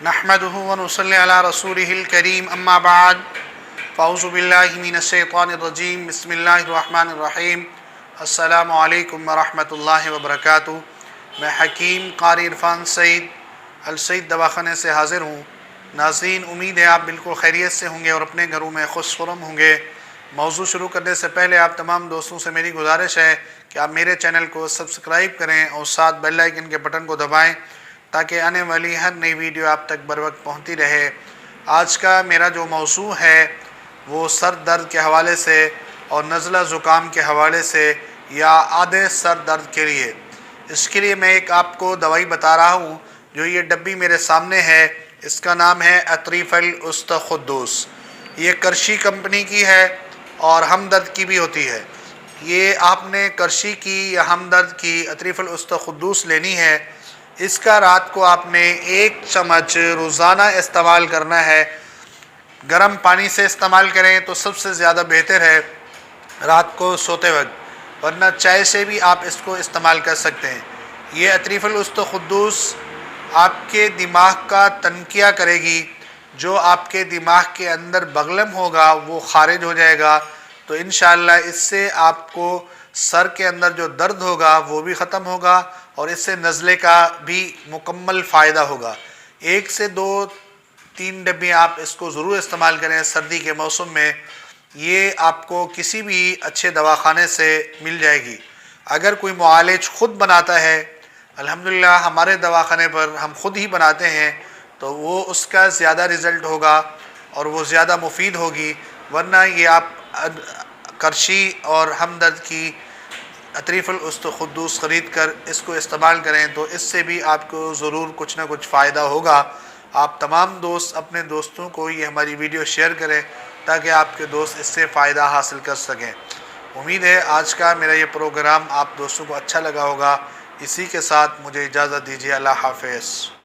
नहमदुहु व नुसल्ली अला रसूलिहिल करीम अम्मा बाद फ़अऊज़ु बिल्लाहि मिनश शैतानिर रजीम बिस्मिल्लाहिर रहमानिर रहीम अस्सलामु अलैकुम व रहमतुल्लाहि व बरकातुहू। मैं हकीम क़ारी इरफ़ान सईद अल सईद दवाख़ाने से हाज़िर हूँ। नाज़रीन, उम्मीद है आप बिल्कुल खैरियत से होंगे और अपने घरों में खुशखुरम होंगे। मौज़ू शुरू करने से पहले आप तमाम दोस्तों से मेरी गुजारिश है कि आप मेरे चैनल को सब्सक्राइब करें और साथ बेल आइकन के बटन को दबाएं ताकि आने वाली हर नई वीडियो आप तक बर वक्त पहुँचती रहे। आज का मेरा जो मौज़ू है वो सर दर्द के हवाले से और नज़ला ज़ुकाम के हवाले से या आधे सर दर्द के लिए। इसके लिए मैं एक आपको दवाई बता रहा हूँ। जो ये डब्बी मेरे सामने है इसका नाम है अतरीफ़ुल उस्तख़ुद्दूस। ये करशी कंपनी की है और हमदर्द की भी होती है। ये आपने करशी की या हमदर्द की अतरीफ़ुल उस्तख़ुद्दूस लेनी है। इसका रात को आपने 1 चम्मच रोज़ाना इस्तेमाल करना है। गर्म पानी से इस्तेमाल करें तो सबसे ज़्यादा बेहतर है रात को सोते वक्त, वरना चाय से भी आप इसको इस्तेमाल कर सकते हैं। ये अतरीफ़ुल उस्तख़ुद्दूस आपके दिमाग का तनकिया करेगी। जो आपके दिमाग के अंदर बगलम होगा वो ख़ारिज हो जाएगा। तो इंशाअल्लाह इससे आपको सर के अंदर जो दर्द होगा वो भी ख़त्म होगा और इससे नज़ले का भी मुकम्मल फ़ायदा होगा। 1 से 2-3 डब्बे आप इसको ज़रूर इस्तेमाल करें सर्दी के मौसम में। ये आपको किसी भी अच्छे दवाखाने से मिल जाएगी। अगर कोई मुआलिज ख़ुद बनाता है, अल्हम्दुलिल्लाह हमारे दवाखाने पर हम ख़ुद ही बनाते हैं, तो वो उसका ज़्यादा रिज़ल्ट होगा और वो ज़्यादा मुफीद होगी। वरना ये आप करशी और हमदर्द की अतरीफ़ुल उस्तख़ुद्दूस ख़रीद कर इसको इस्तेमाल करें तो इससे भी आपको ज़रूर कुछ ना कुछ फ़ायदा होगा। आप तमाम दोस्त अपने दोस्तों को ये हमारी वीडियो शेयर करें ताकि आपके दोस्त इससे फ़ायदा हासिल कर सकें। उम्मीद है आज का मेरा ये प्रोग्राम आप दोस्तों को अच्छा लगा होगा। इसी के साथ मुझे इजाज़त दीजिए। अल्लाह हाफ़िज़।